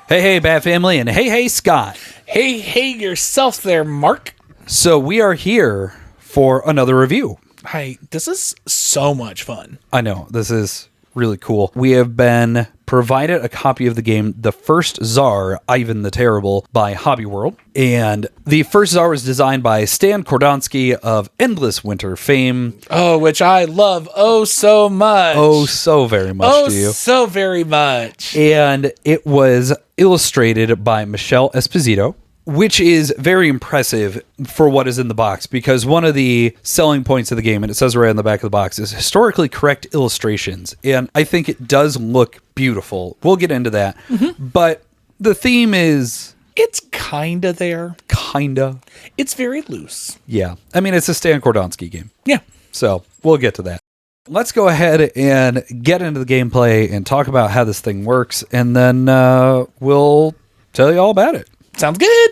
Hey, Bat Family, and hey, Scott. Hey, yourself there, Mark. So we are here for another review. Hi, this is so much fun. I know, this is really cool. We have been provided a copy of the game, The First Tsar, Ivan the Terrible, by Hobby World. And The First Tsar was designed by Stan Kordonsky of Endless Winter fame. Oh, which I love so much. Oh, so very much, do you? So very much. And it was illustrated by Michelle Esposito, which is very impressive for what is in the box, because one of the selling points of the game, and it says right on the back of the box, is historically correct illustrations. And I think it does look beautiful. We'll get into that. Mm-hmm. But the theme is... It's kinda there. Kinda. It's very loose. Yeah. I mean, it's a Stan Kordonsky game. Yeah. So we'll get to that. Let's go ahead and get into the gameplay and talk about how this thing works, and then we'll tell you all about it. Sounds good.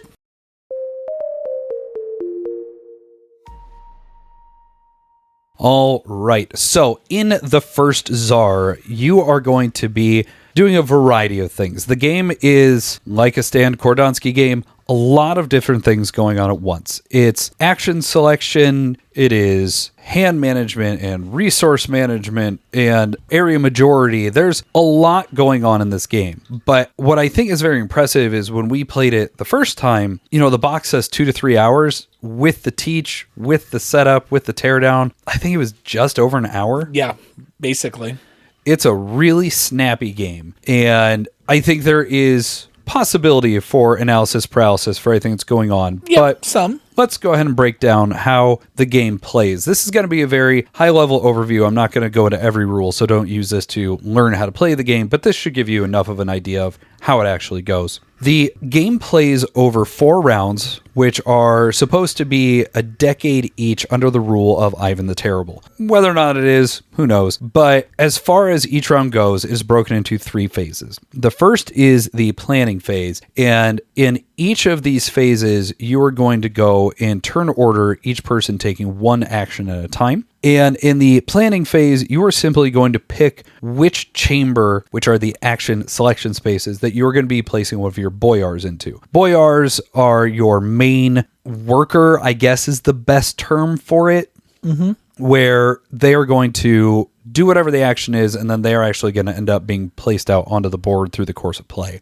All right. So in The First Tsar, you are going to be doing a variety of things. The game is like a Stan Kordonsky game, a lot of different things going on at once. It's action selection, it is hand management and resource management and area majority. There's a lot going on in this game. But what I think is very impressive is when we played it the first time, the box says 2 to 3 hours with the teach, with the setup, with the teardown. I think it was just over an hour. Yeah, basically. It's a really snappy game. And I think there is possibility for analysis paralysis for everything that's going on. Yeah, but some. Let's go ahead and break down how the game plays. This is going to be a very high-level overview. I'm not going to go into every rule, so don't use this to learn how to play the game, but this should give you enough of an idea of how it actually goes. The game plays over 4 rounds, which are supposed to be a decade each under the rule of Ivan the Terrible. Whether or not it is, who knows? But as far as each round goes, it is broken into 3 phases. The first is the planning phase, and in each of these phases, you are going to go in turn order, each person taking 1 action at a time. And in the planning phase, you are simply going to pick which chamber, which are the action selection spaces, that you're going to be placing one of your boyars into. Boyars are your main worker, I guess is the best term for it, where they are going to do whatever the action is, and then they are actually going to end up being placed out onto the board through the course of play.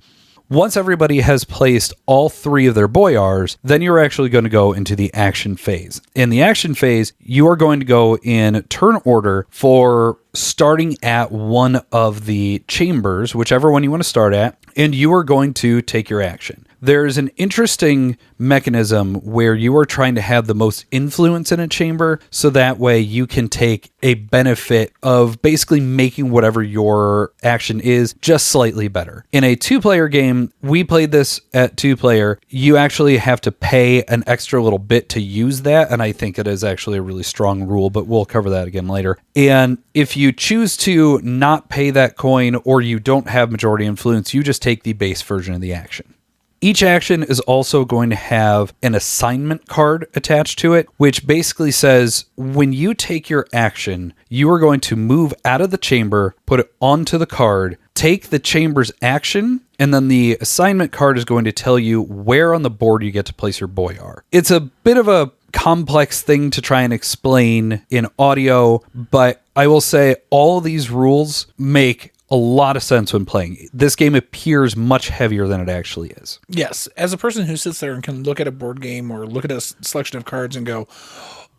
Once everybody has placed all 3 of their boyars, then you're actually going to go into the action phase. In the action phase, you are going to go in turn order for starting at one of the chambers, whichever one you want to start at, and you are going to take your action. There's an interesting mechanism where you are trying to have the most influence in a chamber, so that way you can take a benefit of basically making whatever your action is just slightly better. In a 2-player game, we played this at 2-player, you actually have to pay an extra little bit to use that, and I think it is actually a really strong rule, but we'll cover that again later. And if you choose to not pay that coin, or you don't have majority influence, you just take the base version of the action. Each action is also going to have an assignment card attached to it, which basically says when you take your action, you are going to move out of the chamber, put it onto the card, take the chamber's action, and then the assignment card is going to tell you where on the board you get to place your boyar. It's a bit of a complex thing to try and explain in audio, but I will say all of these rules make a lot of sense when playing. This game appears much heavier than it actually is. Yes. As a person who sits there and can look at a board game or look at a selection of cards and go,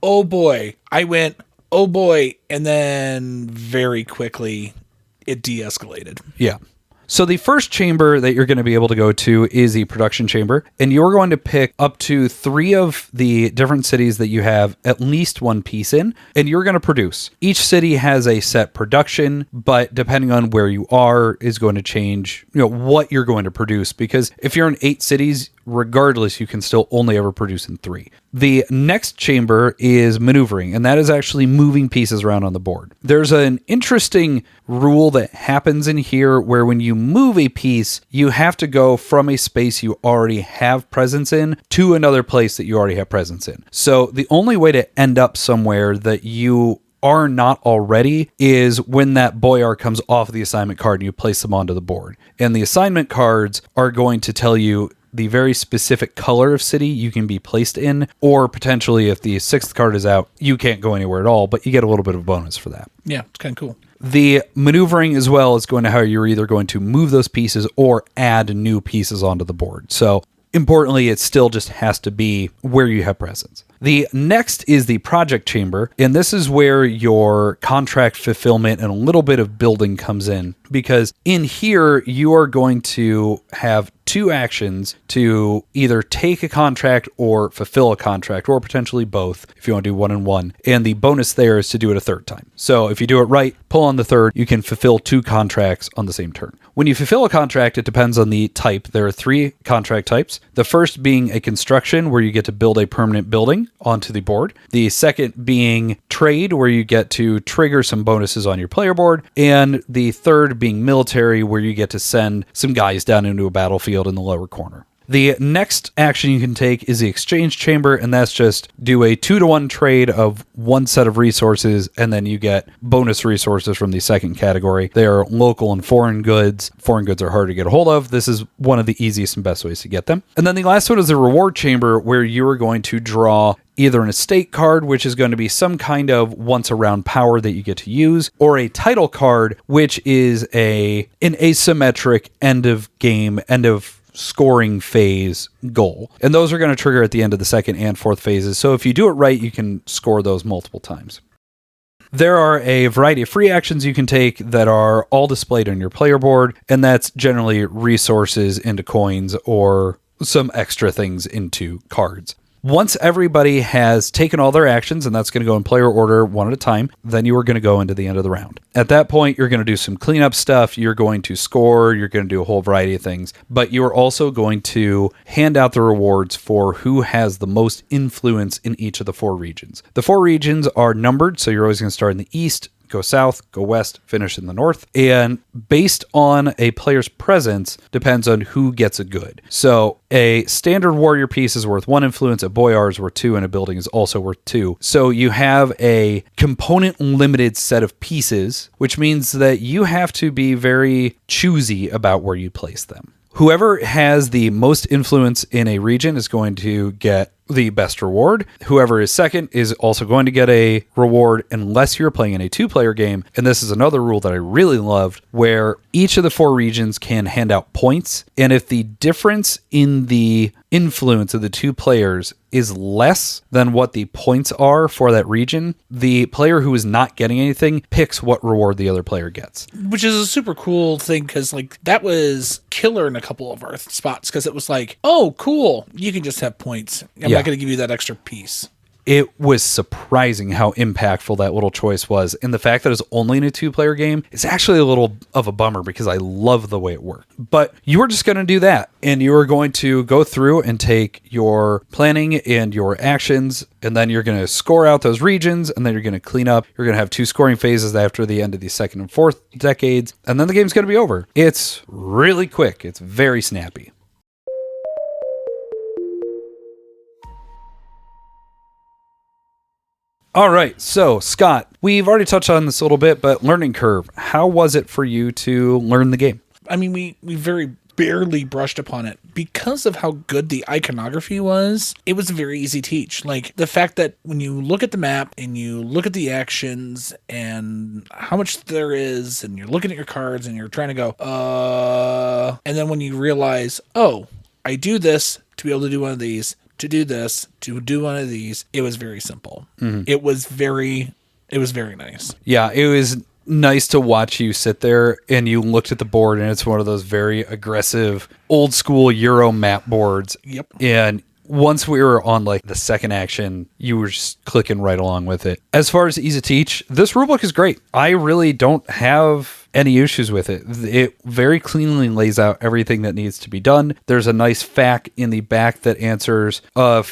oh boy, I went, oh boy, and then very quickly it de-escalated. Yeah. So the first chamber that you're going to be able to go to is the production chamber, and you're going to pick up to 3 of the different cities that you have at least 1 piece in, and you're going to produce. Each city has a set production, but depending on where you are is going to change, what you're going to produce, because if you're in 8 cities, regardless, you can still only ever produce in 3. The next chamber is maneuvering, and that is actually moving pieces around on the board. There's an interesting rule that happens in here where when you move a piece, you have to go from a space you already have presence in to another place that you already have presence in. So the only way to end up somewhere that you are not already is when that boyar comes off the assignment card and you place them onto the board. And the assignment cards are going to tell you the very specific color of city you can be placed in, or potentially if the 6th card is out, you can't go anywhere at all, but you get a little bit of a bonus for that. Yeah, it's kind of cool. The maneuvering as well is going to how you're either going to move those pieces or add new pieces onto the board. So importantly, it still just has to be where you have presence. The next is the project chamber, and this is where your contract fulfillment and a little bit of building comes in, because in here you are going to have 2 actions to either take a contract or fulfill a contract, or potentially both if you want to do 1 and 1. And the bonus there is to do it a 3rd time. So if you do it right, pull on the 3rd, you can fulfill 2 contracts on the same turn. When you fulfill a contract, it depends on the type. There are 3 contract types. The first being a construction, where you get to build a permanent building onto the board. The second being trade, where you get to trigger some bonuses on your player board. And the third being military, where you get to send some guys down into a battlefield in the lower corner. The next action you can take is the exchange chamber, and that's just do a 2-to-1 trade of 1 set of resources, and then you get bonus resources from the second category. They are local and foreign goods. Foreign goods are hard to get a hold of. This is one of the easiest and best ways to get them. And then the last one is the reward chamber, where you are going to draw either an estate card, which is going to be some kind of once around power that you get to use, or a title card, which is an asymmetric end of game, end of scoring phase goal. And those are going to trigger at the end of the 2nd and 4th phases. So if you do it right, you can score those multiple times. There are a variety of free actions you can take that are all displayed on your player board, and that's generally resources into coins or some extra things into cards. Once everybody has taken all their actions, and that's going to go in player order 1 at a time, then you are going to go into the end of the round. At that point, you're going to do some cleanup stuff, you're going to score, you're going to do a whole variety of things, but you're also going to hand out the rewards for who has the most influence in each of the 4 regions. The 4 regions are numbered, so you're always going to start in the east, go south, go west, finish in the north. And based on a player's presence depends on who gets a good. So a standard warrior piece is worth 1 influence, a boyar is worth 2, and a building is also worth 2. So you have a component limited set of pieces, which means that you have to be very choosy about where you place them. Whoever has the most influence in a region is going to get the best reward. Whoever is second is also going to get a reward unless you're playing in a 2-player game. And this is another rule that I really loved, where each of the 4 regions can hand out points. And if the difference in the influence of the 2 players is less than what the points are for that region, the player who is not getting anything picks what reward the other player gets. Which is a super cool thing, because like that was killer in a couple of our spots, because it was like, oh, cool, you can just have points. I'm not going to give you that extra piece. It was surprising how impactful that little choice was. And the fact that it's only in a 2-player game is actually a little of a bummer, because I love the way it worked. But you were just going to do that, and you are going to go through and take your planning and your actions, and then you're going to score out those regions, and then you're going to clean up. You're going to have 2 scoring phases after the end of the 2nd and 4th decades, and then the game's going to be over. It's really quick. It's very snappy. All right, so Scott, we've already touched on this a little bit, but learning curve, how was it for you to learn the game? I mean, we very barely brushed upon it. Because of how good the iconography was, it was a very easy teach. Like, the fact that when you look at the map and you look at the actions and how much there is, and you're looking at your cards and you're trying to go, and then when you realize, oh, I do this to be able to do one of these, to do this, to do one of these, it was very simple. Mm-hmm. It was very nice. Yeah, it was nice to watch you sit there and you looked at the board, and it's one of those very aggressive, old school Euro map boards. Yep. And once we were on like the second action, you were just clicking right along with it. As far as easy to teach, this rulebook is great. I really don't have any issues with it. It very cleanly lays out everything that needs to be done. There's a nice fact in the back that answers, a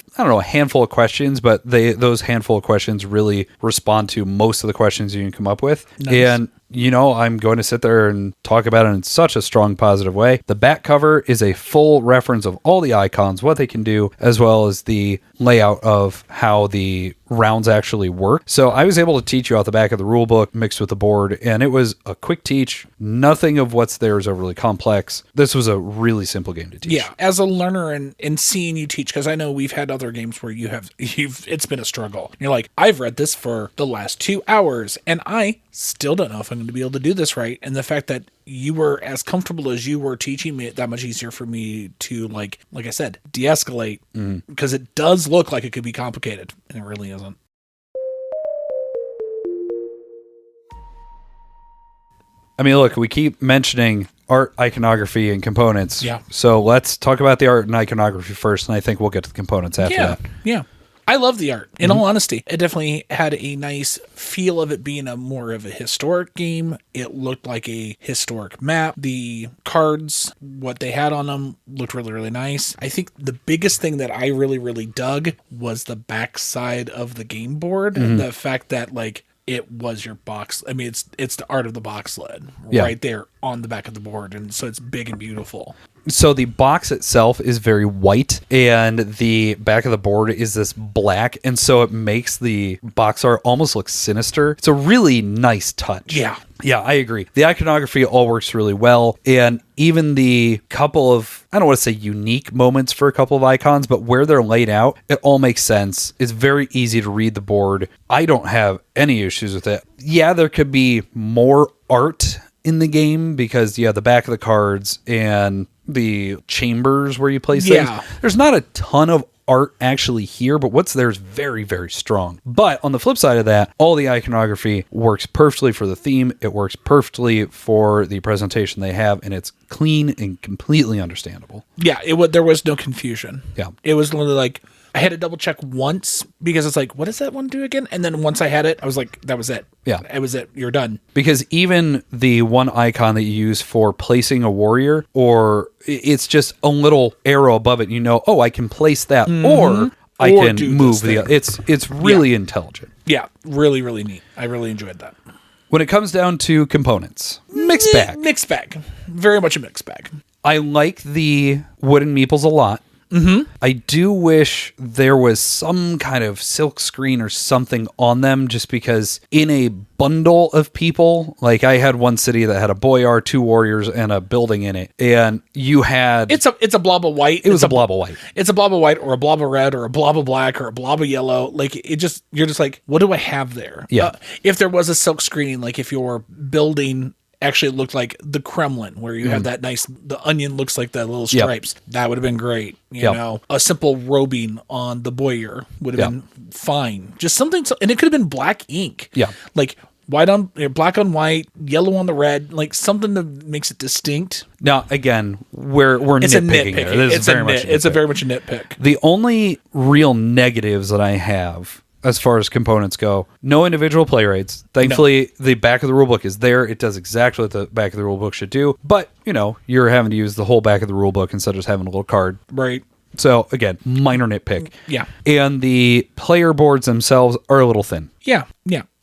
handful of questions, but those handful of questions really respond to most of the questions you can come up with. Nice. And I'm going to sit there and talk about it in such a strong positive way. The back cover is a full reference of all the icons, what they can do, as well as the layout of how the rounds actually work. So I was able to teach you out the back of the rule book mixed with the board, and it was a quick teach. Nothing of what's there is overly complex. This was a really simple game to teach. Yeah, as a learner and seeing you teach, because I know we've had other games where it's been a struggle. You're like, I've read this for the last 2 hours, and I still don't know if I'm going to be able to do this right. And the fact that you were as comfortable as you were teaching me, that much easier for me to, like I said, de-escalate, because it does look like it could be complicated, and it really isn't. I mean, look, we keep mentioning art, iconography, and components. Yeah. So let's talk about the art and iconography first, and I think we'll get to the components after that. Yeah. I love the art. In all honesty, it definitely had a nice feel of it being a more of a historic game. It looked like a historic map. The cards, what they had on them, looked really, really nice. I think the biggest thing that I really, really dug was the backside of the game board. The fact that, like, it was your box. I mean, it's the art of the box lid right there on the back of the board. And so it's big and beautiful. So the box itself is very white, and the back of the board is this black, and so it makes the box art almost look sinister. It's a really nice touch. Yeah, I agree. The iconography all works really well, and even the couple of, I don't want to say unique moments for a couple of icons, but where they're laid out, it all makes sense. It's very easy to read the board. I don't have any issues with it. Yeah, there could be more art in the game because you have the back of the cards and the chambers where you place things. There's not a ton of art actually here, but what's there is very, very strong. But on the flip side of that, all the iconography works perfectly for the theme. It works perfectly for the presentation they have, and it's clean and completely understandable. Yeah, there was no confusion. Yeah. It was literally like, I had to double check once because it's like, what does that one do again? And then once I had it, I was like, that was it. Yeah. It was it. You're done. Because even the one icon that you use for placing a warrior, or it's just a little arrow above it, I can place that, or I can move the other. It's really intelligent. Yeah, really, really neat. I really enjoyed that. When it comes down to components, mixed bag. Mixed bag. Very much a mixed bag. I like the wooden meeples a lot. I do wish there was some kind of silk screen or something on them, just because in a bundle of people, like I had one city that had a boyar, 2 warriors, and a building in it, and you had it's a blob of white. It was a blob of white. It's a blob of white, or a blob of red, or a blob of black, or a blob of yellow. Like you're just like, what do I have there? Yeah. If there was a silk screen, like if your building actually looked like the Kremlin, where you have that nice, the onion looks like the little stripes. That would have been great. You know, a simple robing on the boyar would have been fine. Just something, and it could have been black ink. Yeah. Like black on white, yellow on the red, like something that makes it distinct. Now, again, we're it's nitpicking a nitpick. here. It's very much a nitpick. The only real negatives that I have as far as components go, no individual play rates. Thankfully, the back of the rulebook is there. It does exactly what the back of the rulebook should do. But, you're having to use the whole back of the rulebook instead of just having a little card. Right. So, again, minor nitpick. Yeah. And the player boards themselves are a little thin. Yeah.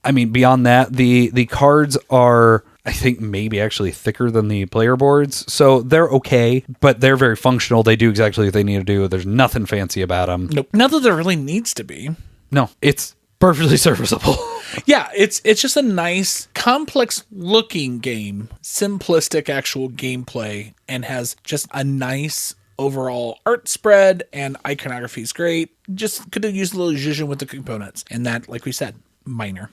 I mean, beyond that, the cards are, I think, maybe actually thicker than the player boards. So they're okay, but they're very functional. They do exactly what they need to do. There's nothing fancy about them. Nope. Not that there really needs to be. No, it's perfectly serviceable. Yeah, it's just a nice, complex looking game, simplistic actual gameplay, and has just a nice overall art spread, and iconography is great. Just could have used a little zhuzh with the components, and that, like we said, minor.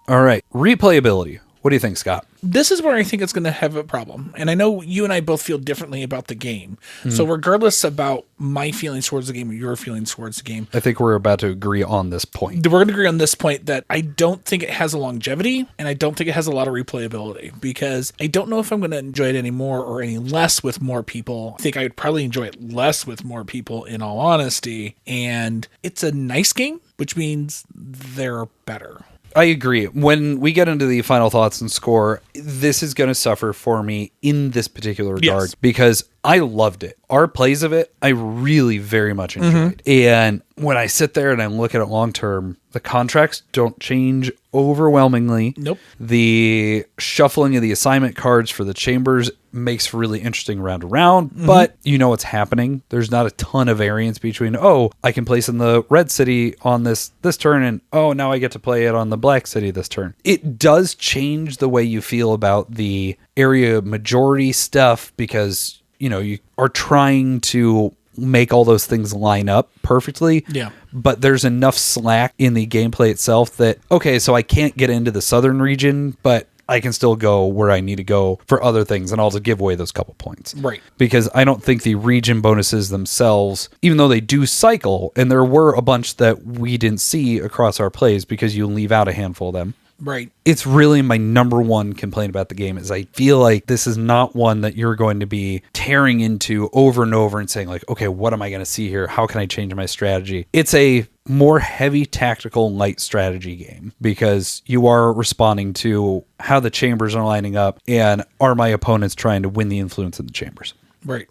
All right, replayability. What do you think, Scott? This is where I think it's going to have a problem. And I know you and I both feel differently about the game. So regardless about my feelings towards the game or your feelings towards the game, I think we're about to agree on this point. We're going to agree on this point that I don't think it has a longevity, and I don't think it has a lot of replayability, because I don't know if I'm going to enjoy it any more or any less with more people. I think I would probably enjoy it less with more people, in all honesty. And it's a nice game, which means they're better. I agree. When we get into the final thoughts and score, this is going to suffer for me in this particular regard because I loved it. Our plays of it, I really very much enjoyed. And when I sit there and I look at it long term, the contracts don't change overwhelmingly. Nope. The shuffling of the assignment cards for the chambers makes for really interesting round to round, but you know what's happening. There's not a ton of variance between, oh, I can place in the red city on this turn, and oh, now I get to play it on the black city this turn. It does change the way you feel about the area majority stuff because, you know, you are trying to make all those things line up perfectly. Yeah. But there's enough slack in the gameplay itself that, okay, so I can't get into the southern region, but I can still go where I need to go for other things, and I'll just give away those couple points. Right. Because I don't think the region bonuses themselves, even though they do cycle, and there were a bunch that we didn't see across our plays because you leave out a handful of them. Right. It's really my number one complaint about the game is I feel like this is not one that you're going to be tearing into over and over and saying like, okay, what am I going to see here? How can I change my strategy? It's a more heavy tactical light strategy game because you are responding to how the chambers are lining up and are my opponents trying to win the influence in the chambers. Right.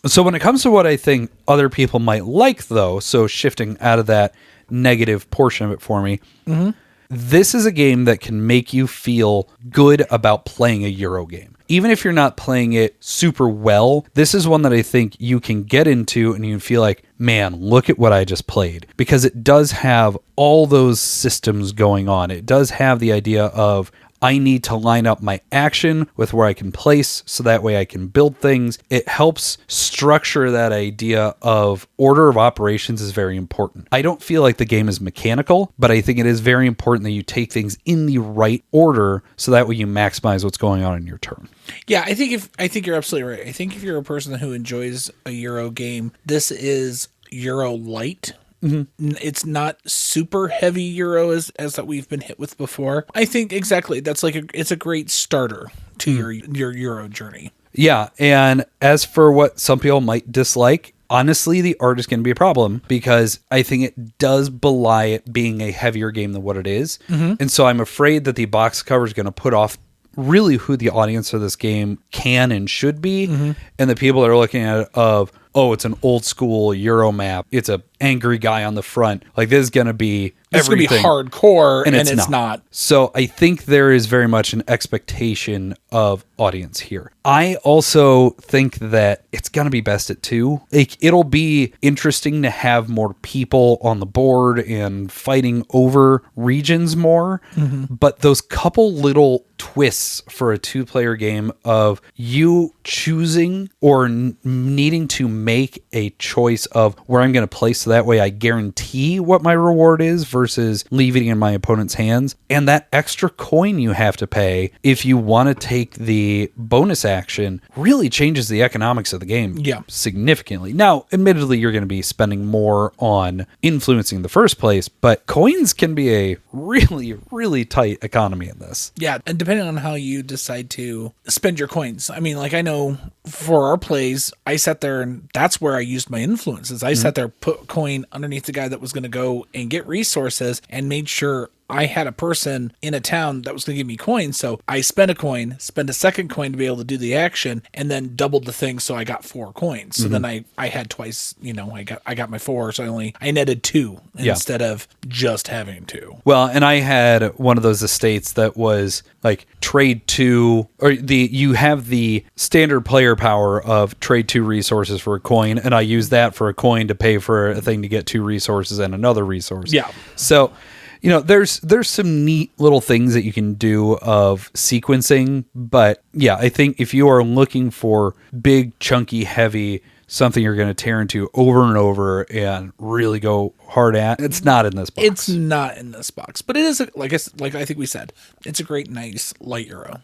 So when it comes to what I think other people might like though, so shifting out of that negative portion of it for me, this is a game that can make you feel good about playing a Euro game. Even if you're not playing it super well, this is one that I think you can get into and you can feel like, man, look at what I just played. Because it does have all those systems going on. It does have the idea of, I need to line up my action with where I can place so that way I can build things. It helps structure that idea of order of operations is very important. I don't feel like the game is mechanical, but I think it is very important that you take things in the right order so that way you maximize what's going on in your turn. Yeah, I think you're absolutely right. I think if you're a person who enjoys a Euro game, this is Euro light. It's not super heavy Euro as that we've been hit with before. I think exactly that's it's a great starter to your Euro journey. Yeah, and as for what some people might dislike, honestly, the art is going to be a problem because I think it does belie it being a heavier game than what it is. And so I'm afraid that the box cover is going to put off really who the audience of this game can and should be. And the people that are looking at it of, oh, it's an old school Euro map. It's a angry guy on the front. Like, this is going to be everything. It's going to be hardcore, and it's not. So I think there is very much an expectation of audience here. I also think that it's going to be best at 2. Like, it'll be interesting to have more people on the board and fighting over regions more. But those couple little twists for a 2-player game of you choosing or needing to make a choice of where I'm going to place so that way I guarantee what my reward is versus leaving it in my opponent's hands. And that extra coin you have to pay if you want to take the bonus action really changes the economics of the game significantly. Now, admittedly, you're going to be spending more on influencing the first place, but coins can be a really, really tight economy in this. Yeah, and depending on how you decide to spend your coins. I mean, like, I know for our plays, I sat there and that's where I used my influences. I sat there, put coin underneath the guy that was going to go and get resources and made sure I had a person in a town that was going to give me coins. So I spent a coin, spent a second coin to be able to do the action, and then doubled the thing. So I got 4 coins. So then I had twice, I got my 4. So I netted 2 instead of just having 2. Well, and I had one of those estates that was like trade 2, or you have the standard player power of trade 2 resources for a coin. And I used that for a coin to pay for a thing to get 2 resources and another resource. Yeah. So, there's some neat little things that you can do of sequencing, but yeah, I think if you are looking for big, chunky, heavy, something you're going to tear into over and over and really go hard at, it's not in this box. It's not in this box, but it is, like I think we said, it's a great, nice, light Euro.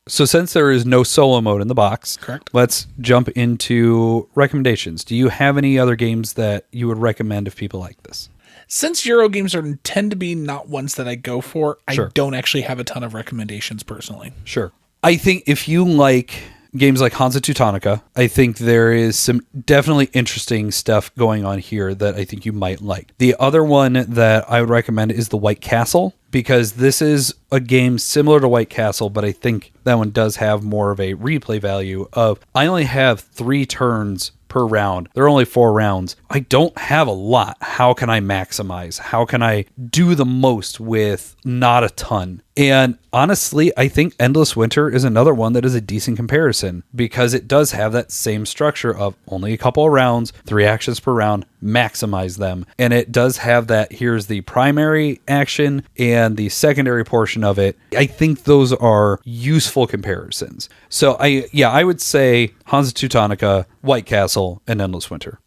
So since there is no solo mode in the box, correct, let's jump into recommendations. Do you have any other games that you would recommend if people like this? Since Euro games tend to be not ones that I go for, I don't actually have a ton of recommendations personally. Sure. I think if you like games like Hansa Teutonica. I think there is some definitely interesting stuff going on here that I think you might like. The other one that I would recommend is the White Castle, because this is a game similar to White Castle, but I think that one does have more of a replay value of, I only have 3 turns per round. There are only 4 rounds. I don't have a lot. How can I maximize? How can I do the most with not a ton? And honestly, I think Endless Winter is another one that is a decent comparison, because it does have that same structure of only a couple of rounds, 3 actions per round, maximize them. And it does have that, here's the primary action and the secondary portion of it. I think those are useful comparisons. So I would say Hansa Teutonica, White Castle, and Endless Winter.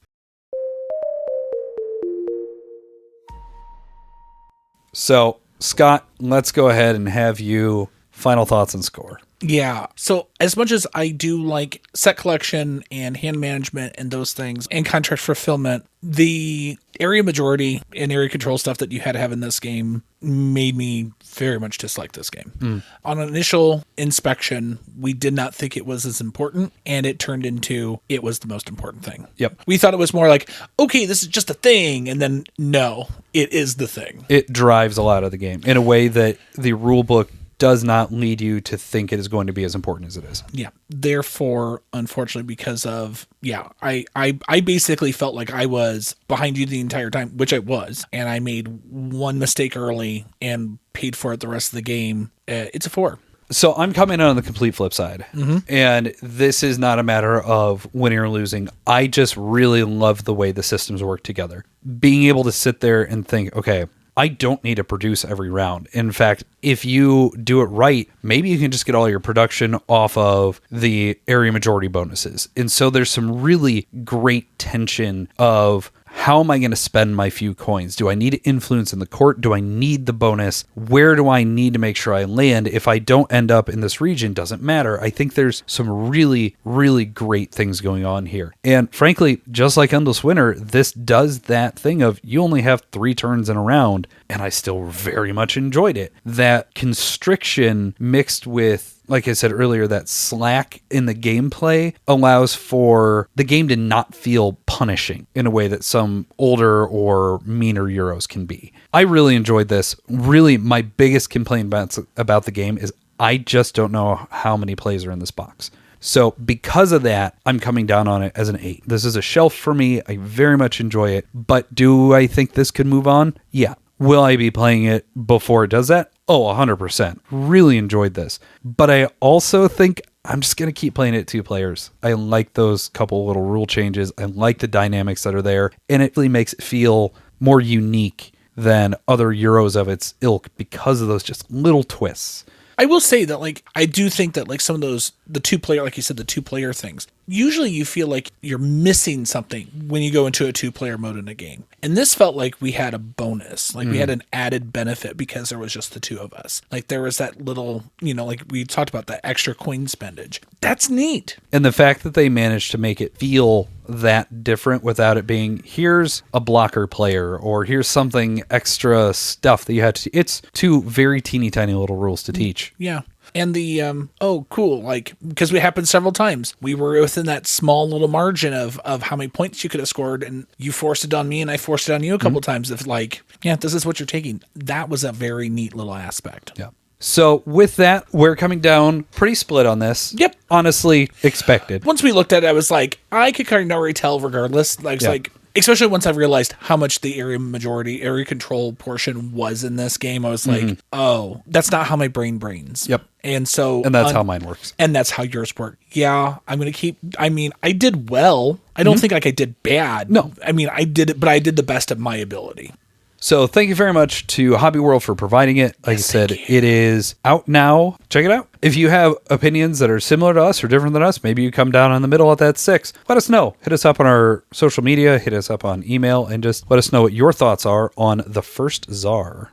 So, Scott, let's go ahead and have you final thoughts and score. Yeah. So as much as I do like set collection and hand management and those things and contract fulfillment, the area majority and area control stuff that you had to have in this game made me very much dislike this game. On initial inspection, we did not think it was as important, and it turned into it was the most important thing. Yep. We thought it was more like, okay, this is just a thing, and then no, it is the thing. It drives a lot of the game in a way that the rule book does not lead you to think it is going to be as important as it is. Yeah. Therefore, unfortunately, because of, I basically felt like I was behind you the entire time, which I was, and I made one mistake early and paid for it the rest of the game. It's a 4. So I'm coming in on the complete flip side. And this is not a matter of winning or losing. I just really love the way the systems work together. Being able to sit there and think, okay, I don't need to produce every round. In fact, if you do it right, maybe you can just get all your production off of the area majority bonuses. And so there's some really great tension of, how am I going to spend my few coins? Do I need influence in the court? Do I need the bonus? Where do I need to make sure I land? If I don't end up in this region, doesn't matter. I think there's some really, really great things going on here. And frankly, just like Endless Winter, this does that thing of you only have 3 turns in a round, and I still very much enjoyed it. That constriction mixed with, like I said earlier, that slack in the gameplay allows for the game to not feel punishing in a way that some older or meaner Euros can be. I really enjoyed this. Really, my biggest complaint about the game is I just don't know how many plays are in this box. So because of that, I'm coming down on it as an 8. This is a shelf for me. I very much enjoy it. But do I think this could move on? Yeah. Will I be playing it before it does that? Oh, 100%. Really enjoyed this. But I also think I'm just going to keep playing it 2 players. I like those couple little rule changes. I like the dynamics that are there. And it really makes it feel more unique than other Euros of its ilk because of those just little twists. I will say that, like, I do think that, like, some of those, the 2-player, like you said, the 2-player things, usually you feel like you're missing something when you go into a 2-player mode in a game. And this felt like we had a bonus, like we had an added benefit because there was just the 2 of us. Like there was that little, like we talked about, that extra coin spendage. That's neat. And the fact that they managed to make it feel that different without it being, here's a blocker player or here's something extra stuff that you had to, it's 2 very teeny tiny little rules to teach. Yeah. And the, oh, cool, like, because it happened several times. We were within that small little margin of how many points you could have scored, and you forced it on me, and I forced it on you a couple times. If, like, yeah, this is what you're taking. That was a very neat little aspect. Yeah. So with that, we're coming down pretty split on this. Yep. Honestly, expected. Once we looked at it, I was like, I could kind of already tell regardless. Like, it's like, especially once I realized how much the area control portion was in this game, I was like, oh, that's not how my brain brains. Yep. And so, and that's how mine works. And that's how yours work. Yeah. I'm going to keep, I mean, I did well. I don't think like I did bad. No. I mean, I did it, but I did the best of my ability. So thank you very much to Hobby World for providing it. Like I said, it is out now. Check it out. If you have opinions that are similar to us or different than us, maybe you come down in the middle at that 6. Let us know. Hit us up on our social media, hit us up on email, and just let us know what your thoughts are on the first Tsar.